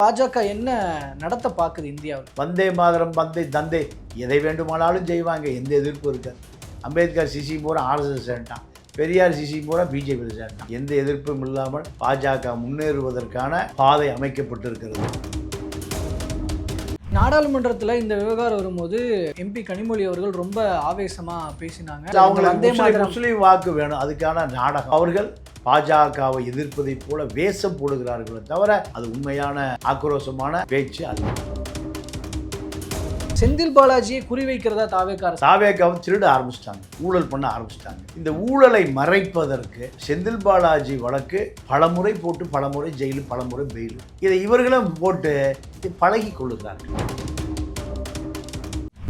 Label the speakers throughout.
Speaker 1: பாஜக என்ன நடத்த பார்க்குது இந்தியாவில்?
Speaker 2: வந்தே மாதரம் வந்தே தந்தே எதை வேண்டுமானாலும் செய்வாங்க, எந்த எதிர்ப்பும் இருக்காது. அம்பேத்கர் சிசி பூரா ஆர்எஸ்எஸ் சேர்ந்தான், பெரியார் சிசி பூரா பிஜேபியில் சேர்ந்தான். எந்த எதிர்ப்பும் இல்லாமல் பாஜக முன்னேறுவதற்கான பாதை அமைக்கப்பட்டிருக்கிறது.
Speaker 1: நாடாளுமன்றத்தில் இந்த விவகாரம் வரும்போது எம்பி கனிமொழி அவர்கள் ரொம்ப ஆவேசமா பேசினாங்க.
Speaker 2: அவங்களுக்கு முஸ்லீம் வாக்கு வேணும், அதுக்கான நாடகம். அவர்கள் பாஜகவை எதிர்ப்பதை போல வேஷம் போடுகிறார்களே தவிர அது உண்மையான ஆக்ரோஷமான பேச்சு அல்ல.
Speaker 1: செந்தில் பாலாஜியை குறிவைக்கிறதா
Speaker 2: தாவேக்காவை திருட ஆரம்பிச்சிட்டாங்க, ஊழல் பண்ண ஆரம்பிச்சிட்டாங்க. இந்த ஊழலை மறைப்பதற்கு செந்தில் பாலாஜி வழக்கு பலமுறை போட்டு பலமுறை ஜெயிலு பலமுறை பெயில், இதை இவர்களும் போட்டு பழகி கொள்ளுகிறார்கள்.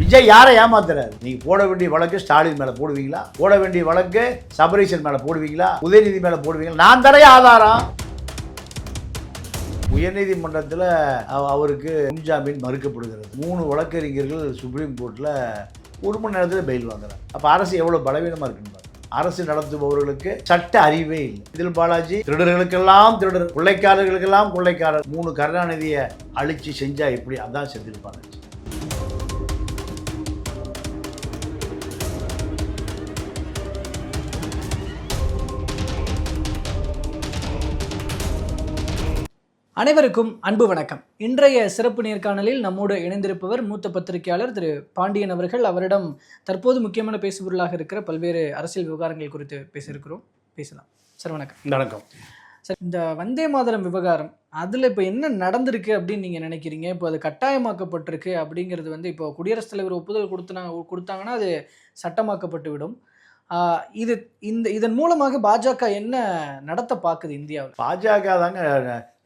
Speaker 2: விஜய் யாரை ஏமாத்துறாரு? நீங்க போட வேண்டிய வழக்கு ஸ்டாலின் மேல போடுவீங்களா? போட வேண்டிய வழக்கு சபரீஷன் மேல போடுவீங்களா? உதயநிதி மேல போடுவீங்களா? நான் தரைய ஆதாரம். உயர்நீதிமன்றத்தில் அவருக்கு முன்ஜாமீன் மறுக்கப்படுகிறது. 3 வழக்கறிஞர்கள் சுப்ரீம் கோர்ட்டில் 1 மணி நேரத்தில் பெயில் வாங்குறாங்க. அப்போ அரசு எவ்வளோ பலவீனமாக இருக்குன்னு அரசு நடத்துபவர்களுக்கு சட்ட அறிவே இல்லை. செந்தில் பாலாஜி திருடர்களுக்கெல்லாம் திருடர், கொள்ளைக்காரர்களுக்கெல்லாம் கொள்ளைக்காரர். 3 கருணாநிதியை அழிச்சு செஞ்சா எப்படி? அதான் செந்தில் பாலாஜி.
Speaker 1: அனைவருக்கும் அன்பு வணக்கம். இன்றைய சிறப்பு நேர்காணலில் நம்மோடு இணைந்திருப்பவர் மூத்த பத்திரிகையாளர் திரு பாண்டியன் அவர்கள். அவரிடம் தற்போது முக்கியமான பேசுபொருளாக இருக்கிற பல்வேறு அரசியல் விவகாரங்கள் குறித்து பேசலாம். சார் வணக்கம்.
Speaker 2: வணக்கம்
Speaker 1: சார், இந்த வந்தே மாதரம் விவகாரம் அதில் இப்போ என்ன நடந்திருக்கு அப்படின்னு நீங்கள் நினைக்கிறீங்க? இப்போ அது கட்டாயமாக்கப்பட்டிருக்கு அப்படிங்கிறது இப்போ குடியரசுத் தலைவர் ஒப்புதல் கொடுத்தாங்கன்னா அது சட்டமாக்கப்பட்டு விடும். இதன் மூலமாக பாஜக என்ன நடத்த பார்க்குது இந்தியாவில்?
Speaker 2: பாஜக தாங்க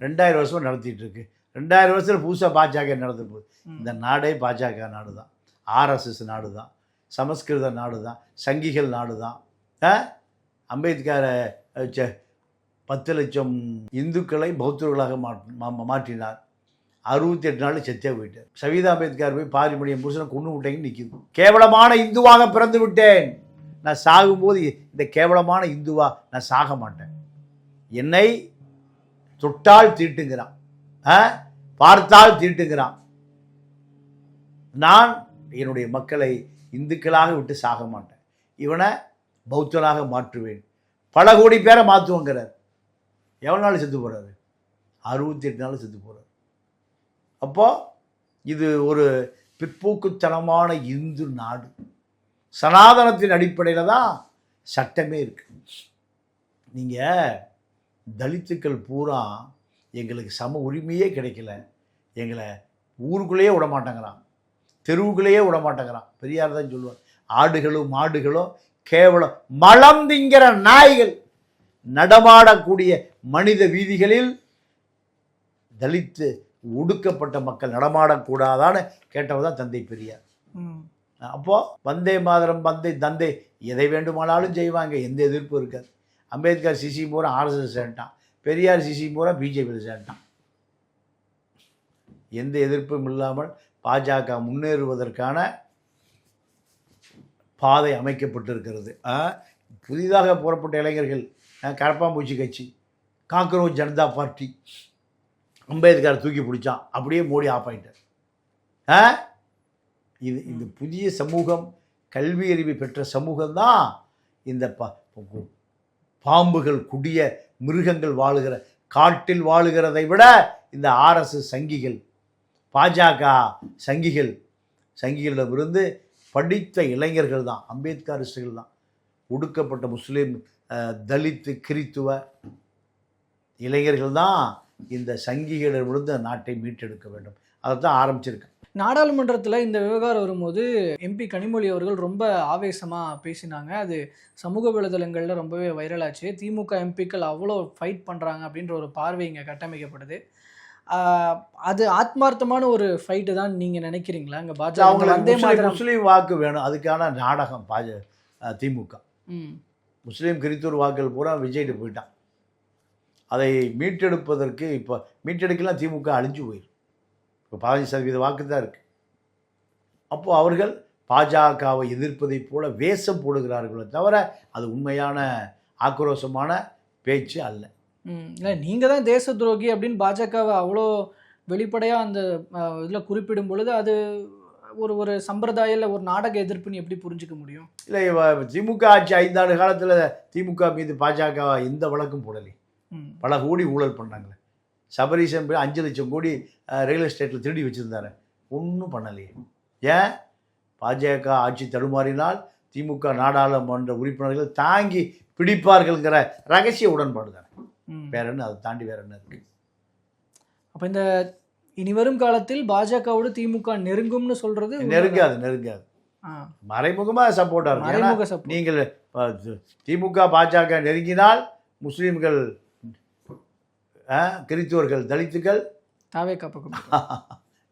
Speaker 2: 2000 வருஷமா நடத்திட்டு இருக்கு. 2000 வருஷத்துல புதுசாக பாஜக நடத்த போகுது. இந்த நாடே பாஜக நாடு தான், ஆர்எஸ்எஸ் நாடு தான், சமஸ்கிருத நாடு தான், சங்கிகள் நாடு தான். அம்பேத்கரை 10 லட்சம் இந்துக்களை பௌத்தர்களாக மாற்றினார். 68 நாள் செத்தே போயிட்டார். சவிதா அம்பேத்கர் போய் பாரிமணியம் புருஷனை கொண்டு விட்டேங்கன்னு நிற்கிது. கேவலமான இந்துவாக பிறந்து விட்டேன், நான் சாகும்போது இந்த கேவலமான இந்துவா நான் சாக மாட்டேன், என்னை தொட்டால் தீட்டுங்கிறான், பார்த்தால் தீட்டுங்கிறான். நான் என்னுடைய மக்களை இந்துக்களாக விட்டு சாக மாட்டேன், இவனை பௌத்தனாக மாற்றுவேன், பல கோடி பேரை மாற்றுவோங்கிறார். எவ்வளோ நாள் செத்து போகிறாரு? 68 நாள் செத்து போகிறார். அப்போ இது ஒரு பிற்போக்குத்தனமான இந்து நாடு. சனாதனத்தின் அடிப்படையில் தான் சட்டமே இருக்கு. நீங்கள் தலித்துக்கள் பூரா எங்களுக்கு சம உரிமையே கிடைக்கல, எங்களை ஊருக்குள்ளேயே விட மாட்டேங்கிறான், தெருவுக்குள்ளேயே விட மாட்டேங்கிறான். பெரியார் தான் சொல்லுவார், ஆடுகளும் மாடுகளும் கேவலம் மலம் திங்கிற நாய்கள் நடமாடக்கூடிய மனித வீதிகளில் தலித்து ஒடுக்கப்பட்ட மக்கள் நடமாடக்கூடாதான்னு கேட்டவர் தான் தந்தை பெரியார். அப்போ வந்தே மாதரம் வந்தே தந்தே எதை வேண்டுமானாலும் செய்வாங்க, எந்த எதிர்ப்பும் இருக்காது. அம்பேத்கர் சிசி பூரா ஆர்எஸ்எஸ் சேர்ந்தான், பெரியார் சிசி பூரா பிஜேபியில் சேர்ந்தான். எந்த எதிர்ப்பும் இல்லாமல் பாஜக முன்னேறுவதற்கான பாதை அமைக்கப்பட்டிருக்கிறது. புதிதாக புறப்பட்ட இளைஞர்கள், கரப்பாம்பூச்சி கட்சி, காக்ரோச் ஜனதா பார்ட்டி, அம்பேத்கர் தூக்கி பிடிச்சான், அப்படியே மோடி ஆஃப் ஆகிட்டார். இந்த புதிய சமூகம், கல்வி அறிவு பெற்ற சமூகம்தான் இந்த பாம்புகள், குடிய மிருகங்கள் வாழுகிற காட்டில் வாழுகிறதை விட இந்த ஆர்எஸ்எஸ் சங்கிகள், பாஜக சங்கிகளிடமிருந்து படித்த இளைஞர்கள் தான், அம்பேத்கரிஸ்டுகள் தான், ஒடுக்கப்பட்ட முஸ்லீம், தலித்து, கிறித்துவ இளைஞர்கள் தான் இந்த சங்கிகளிடமிருந்து நாட்டை மீட்டெடுக்க வேண்டும். அதை தான் ஆரம்பிச்சிருக்கேன்.
Speaker 1: நாடாளுமன்றத்தில் இந்த விவகாரம் வரும்போது எம்பி கனிமொழி அவர்கள் ரொம்ப ஆவேசமாக பேசினாங்க. அது சமூக வலைதளங்களில் ரொம்பவே வைரலாச்சு. திமுக எம்பிக்கள் அவ்வளோ ஃபைட் பண்ணுறாங்க அப்படின்ற ஒரு பார்வை இங்கே கட்டமைக்கப்படுது. அது ஆத்மார்த்தமான ஒரு ஃபைட்டு தான் நீங்கள் நினைக்கிறீங்களா? இங்கே பாஜக
Speaker 2: முஸ்லீம் வாக்கு வேணும், அதுக்கான நாடகம் திமுக. முஸ்லீம் கிறித்தூர் வாக்குகள் பூரா விஜய்ட்டு போயிட்டான். அதை மீட்டெடுப்பதற்கு இப்போ மீட்டெடுக்கலாம் திமுக அழிஞ்சு போயிடும். இப்போ 15% வாக்கு தான் இருக்குது. அப்போது அவர்கள் பாஜகவை எதிர்ப்பதை போல வேஷம் போடுகிறார்களே தவிர அது உண்மையான ஆக்ரோஷமான பேச்சு அல்ல.
Speaker 1: இல்லை, நீங்கள் தான் தேச துரோகி அப்படின்னு பாஜகவை அவ்வளோ வெளிப்படையாக அந்த இதில் குறிப்பிடும் பொழுது அது ஒரு ஒரு சம்பிரதாய இல்லை ஒரு நாடக எதிர்ப்புன்னு எப்படி புரிஞ்சுக்க முடியும்?
Speaker 2: இல்லை, திமுக ஆட்சி 5 ஆண்டு காலத்தில் திமுக மீது பாஜக எந்த வழக்கும் போடலை. பல கோடி ஊழல் பண்ணாங்களே. சபரீசன் போய் 5 லட்சம் கோடி ரியல் எஸ்டேட்டில் திருடி வச்சுருந்தாரு, ஒன்றும் பண்ணலையே. ஏன்? பாஜக ஆட்சி தடுமாறினால் திமுக நாடாளுமன்ற உறுப்பினர்கள் தாங்கி பிடிப்பார்கள்ங்கிற ரகசிய உடன்பாடு தானே. வேற என்ன, அதை தாண்டி வேற என்ன இருக்கு?
Speaker 1: அப்போ இந்த இனிவரும் காலத்தில் பாஜகவோடு திமுக நெருங்கும்னு சொல்றது
Speaker 2: நெருங்காது. மறைமுகமாக சப்போர்ட்டாக இருக்கு.
Speaker 1: மறைமுக support.
Speaker 2: நீங்கள் திமுக பாஜக நெருங்கினால் முஸ்லீம்கள், கிறிஸ்துவர்கள், தலித்துகள்
Speaker 1: தாவே காப்பகம்.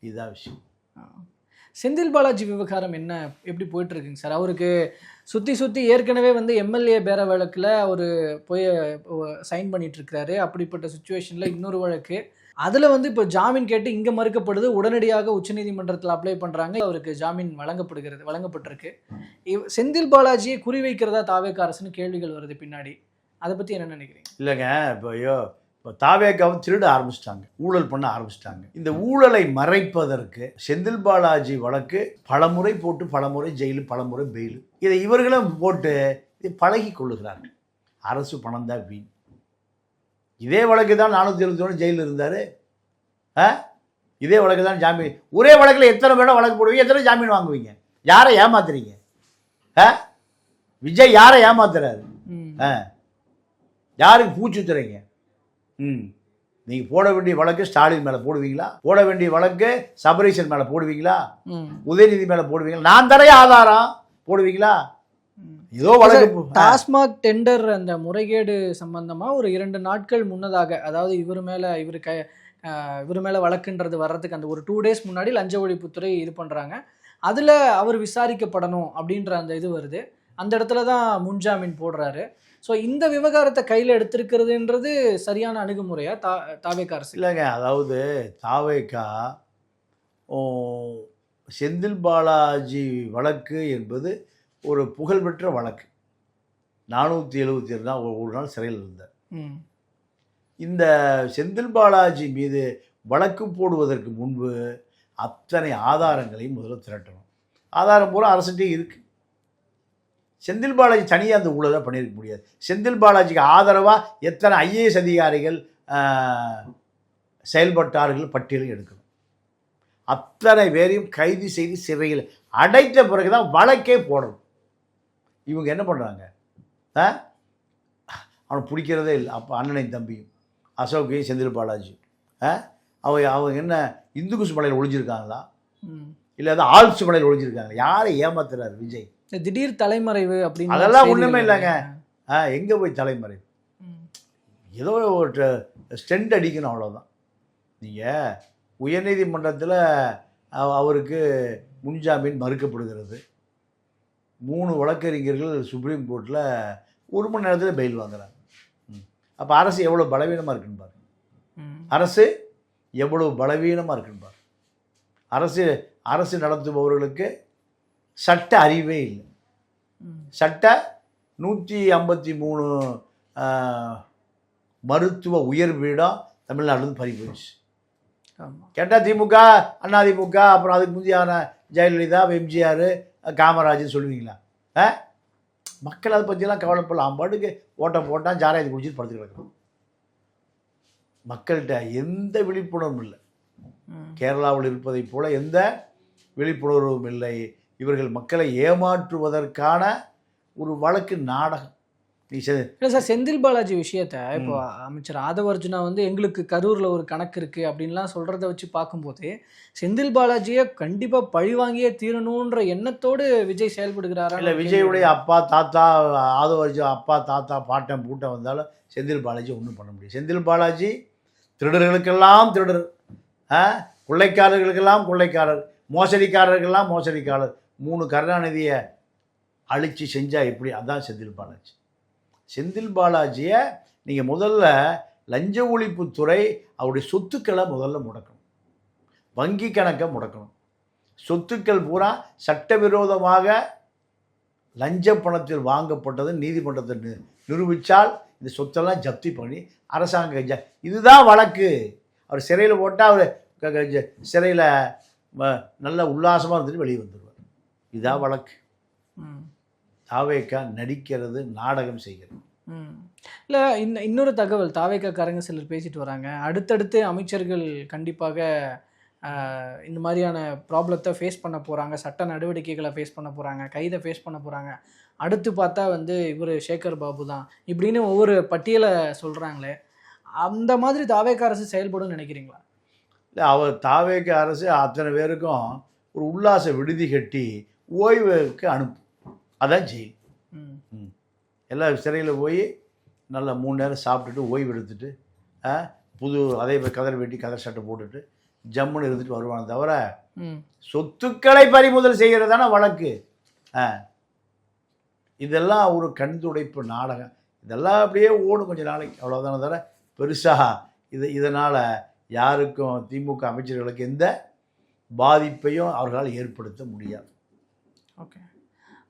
Speaker 2: இதுதான் விஷயம்.
Speaker 1: செந்தில் பாலாஜி விவகாரம் என்ன, எப்படி போயிட்டு இருக்குங்க சார்? அவருக்கு சுற்றி ஏற்கனவே வந்து எம்எல்ஏ பேர வழக்கில் அவர் போய் சைன் பண்ணிட்டு இருக்கிறாரு. அப்படிப்பட்ட சுச்சுவேஷனில் இன்னொரு வழக்கு, அதில் வந்து இப்போ ஜாமீன் கேட்டு இங்கே மறுக்கப்படுது. உடனடியாக உச்சநீதிமன்றத்தில் அப்ளை பண்ணுறாங்க, அவருக்கு ஜாமீன் வழங்கப்பட்டிருக்கு. செந்தில் பாலாஜியை குறிவைக்கிறதா தாவேக அரசுன்னு கேள்விகள் வருது பின்னாடி. அதை பற்றி என்ன நினைக்கிறீங்க?
Speaker 2: இல்லைங்க, இப்போ தாவேகாவும் திருட ஆரம்பிச்சிட்டாங்க, ஊழல் பண்ண ஆரம்பிச்சிட்டாங்க. இந்த ஊழலை மறைப்பதற்கு செந்தில் பாலாஜி வழக்கு பலமுறை போட்டு, பலமுறை ஜெயிலு, பலமுறை பெயிலு, இதை இவர்களும் போட்டு இதை பழகி கொள்ளுகிறார்கள். அரசு பணம் தான் வீண். இதே வழக்கு தான் 471 ஜெயிலில் இருந்தார். இதே வழக்கு தான் ஜாமீன். ஒரே வழக்கில் எத்தனை பேரை வழக்கு போடுவீங்க, எத்தனை ஜாமீன் வாங்குவீங்க? யாரை ஏமாத்துறீங்க? விஜய் யாரை ஏமாத்துறாரு? யாருக்கு பூச்சுத்துறீங்க? நீங்கள் போட வேண்டிய வழக்கு ஸ்டாலின் மேலே போடுவீங்களா? போட வேண்டிய வழக்கு சபரீசன் மேலே போடுவீங்களா? உதயநிதி மேலே போடுவீங்களா? நான் தரைய ஆதாரம் போடுவீங்களா? ஏதோ வழக்கு.
Speaker 1: டாஸ்மாக் டெண்டர் அந்த முறைகேடு சம்பந்தமாக ஒரு 2 நாட்கள் முன்னதாக, அதாவது இவர் மேலே வழக்குன்றது வர்றதுக்கு அந்த ஒரு 2 டேஸ் முன்னாடி லஞ்ச ஒழிப்புத்துறை இது பண்ணுறாங்க. அதில் அவர் விசாரிக்கப்படணும் அப்படின்ற அந்த இது வருது. அந்த இடத்துல தான் முன்ஜாமீன் போடுறாரு. ஸோ இந்த விவகாரத்தை கையில் எடுத்திருக்கிறதுன்றது சரியான அணுகுமுறையா தாவேகா அரசு?
Speaker 2: இல்லைங்க, அதாவது தாவேகா செந்தில் பாலாஜி வழக்கு என்பது ஒரு புகழ்பெற்ற வழக்கு. 472 நாள் ஒரு நாள் சிறையில் இருந்தார். இந்த செந்தில் பாலாஜி மீது வழக்கு போடுவதற்கு முன்பு அத்தனை ஆதாரங்களையும் முதல்ல திரட்டணும். ஆதாரம் பூரா அரசுகிட்டே இருக்கு. செந்தில் பாலாஜி தனியாக அந்த ஊழலை பண்ணியிருக்க முடியாது. செந்தில் பாலாஜிக்கு ஆதரவாக எத்தனை ஐஏஎஸ் அதிகாரிகள் செயல்பட்டார்கள் பட்டியலும் எடுக்கணும். அத்தனை பேரையும் கைது செய்து சிறையில் அடைத்த பிறகு தான் வழக்கே போடணும். இவங்க என்ன பண்ணுறாங்க? அவனை பிடிக்கிறதே இல்லை. அப்போ அண்ணனையும் தம்பியும் அசோக்கையும் செந்தில் பாலாஜி அவங்க என்ன இந்துகுஸ் மலையில் ஒழிஞ்சிருக்காங்களா, இல்லை அது ஆல்ஸ் மலையில் ஒழிஞ்சிருக்காங்க? யாரை ஏமாத்துறாரு விஜய்?
Speaker 1: திடீர் தலைமறைவு அப்படின்னு
Speaker 2: அதெல்லாம் ஒன்றுமே இல்லைங்க. எங்கே போய் தலைமறைவு? ஏதோ ஒரு ஸ்டெண்ட் அடிக்கணும், அவ்வளோதான். நீங்கள் உயர்நீதிமன்றத்தில் அவருக்கு முன்ஜாமீன் மறுக்கப்படுகிறது. 3 வழக்கறிஞர்கள் சுப்ரீம் கோர்ட்டில் 1 மணி நேரத்தில் பெயில் வாங்குறாங்க. அப்போ அரசு எவ்வளோ பலவீனமாக இருக்குன்னு பாரு. அரசு எவ்வளோ பலவீனமாக இருக்குன்னு பாரு. அரசு நடத்துபவர்களுக்கு சட்ட அறிவே இல்லை. சட்ட 153 மருத்துவ உயர்வீடம் தமிழ்நாடு பறி போயிடுச்சு. கேட்டால் திமுக, அதிமுக, அப்புறம் அதுக்கு முந்தையான ஜெயலலிதா, எம்ஜிஆர், காமராஜ்னு சொல்லுவீங்களா? மக்கள் அதை பற்றியெல்லாம் கவலைப்படலாம். பாட்டுக்கு ஓட்டம் போட்டான், ஜாராயத்தை குடிச்சிட்டு படுத்து கிடக்கணும். மக்கள்கிட்ட எந்த விழிப்புணர்வும் இல்லை. கேரளாவில் இருப்பதை போல எந்த விழிப்புணர்வும் இல்லை. இவர்கள் மக்களை ஏமாற்றுவதற்கான ஒரு வழக்கு நாடகம்.
Speaker 1: இல்லை சார், செந்தில் பாலாஜி விஷயத்த இப்போ அமைச்சர் ஆதவர்ஜுனா வந்து எங்களுக்கு கரூரில் ஒரு கணக்கு இருக்குது அப்படின்லாம் சொல்கிறத வச்சு பார்க்கும்போது செந்தில் பாலாஜியை கண்டிப்பாக பழிவாங்கியே தீரணுன்ற எண்ணத்தோடு விஜய் செயல்படுகிறாரா?
Speaker 2: இல்லை, விஜயுடைய அப்பா, தாத்தா, ஆதவர்ஜுனா அப்பா, தாத்தா, பாட்டன், பூட்டம் வந்தாலும் செந்தில் பாலாஜி ஒன்றும் பண்ண முடியும். செந்தில் பாலாஜி திருடர்களுக்கெல்லாம் திருடர், கொள்ளைக்காரர்களுக்கெல்லாம் கொள்ளைக்காரர், மோசடிக்காரர்களெல்லாம் மோசடிக்காரர். 3 கருணாநிதியை அழித்து செஞ்சால் எப்படி? அதான் செந்தில் பாலாஜி. செந்தில் பாலாஜியை நீங்கள் முதல்ல லஞ்ச ஒழிப்புத்துறை அவருடைய சொத்துக்களை முதல்ல முடக்கணும், வங்கி கணக்கை முடக்கணும். சொத்துக்கள் பூரா சட்டவிரோதமாக லஞ்ச பணத்தில் வாங்கப்பட்டது நீதிமன்றத்தை நிரூபித்தால் இந்த சொத்தெல்லாம் ஜப்தி பண்ணி அரசாங்க இதுதான் வழக்கு. அவர் சிறையில் போட்டால் அவர் சிறையில் நல்ல உல்லாசமாக இருந்துட்டு வெளியே வந்துடுவார். இதான் வழக்கு.
Speaker 1: ம்.
Speaker 2: தாவேக்கா நடிக்கிறது, நாடகம் செய்கிறது.
Speaker 1: இல்லை, இன்னொரு தகவல் தாவேக்காரங்க சிலர் பேசிட்டு வராங்க. அடுத்தடுத்து அமைச்சர்கள் கண்டிப்பாக இந்த மாதிரியான ப்ராப்ளத்தை ஃபேஸ் பண்ண போகிறாங்க, சட்ட நடவடிக்கைகளை ஃபேஸ் பண்ண போகிறாங்க, கைதை ஃபேஸ் பண்ண போகிறாங்க. அடுத்து பார்த்தா வந்து இவர் சேகர் பாபு தான் இப்படின்னு ஒவ்வொரு பட்டியலை சொல்கிறாங்களே, அந்த மாதிரி தாவேக்கா அரசு செயல்படும் நினைக்கிறீங்களா?
Speaker 2: இல்லை, அவர் தாவேக்கா அரசு அத்தனை பேருக்கும் ஒரு உல்லாச விடுதி கட்டி ஓய்வுக்கு அனுப்பும். அதான் ஜெயில். எல்லாம் சிறையில் போய் நல்லா 3 நேரம் சாப்பிட்டுட்டு ஓய்வு எடுத்துட்டு புது அதே கதர் வெட்டி கதர் சட்டை போட்டுட்டு ஜம்முன்னு இருந்துட்டு வருவாங்க. தவிர சொத்துக்களை பறிமுதல் செய்கிறது தானே வழக்கு. இதெல்லாம் ஒரு கண் துடைப்பு நாடகம். இதெல்லாம் அப்படியே ஓடும் கொஞ்சம் நாளைக்கு, அவ்வளோதானே. தவிர பெருசாக இதனால் யாருக்கும் திமுக அமைச்சர்களுக்கு எந்த பாதிப்பையும் அவர்களால் ஏற்படுத்த முடியாது.
Speaker 1: ஓகே,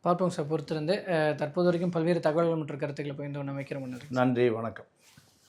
Speaker 1: பார்ப்போம் சார் பொறுத்திருந்து. தற்போது வரைக்கும் பல்வேறு தகவல்கள் மற்றும் கருத்துக்களை பகிர்ந்து கொண்டு வைக்கிற முன்னாடி
Speaker 2: நன்றி, வணக்கம்.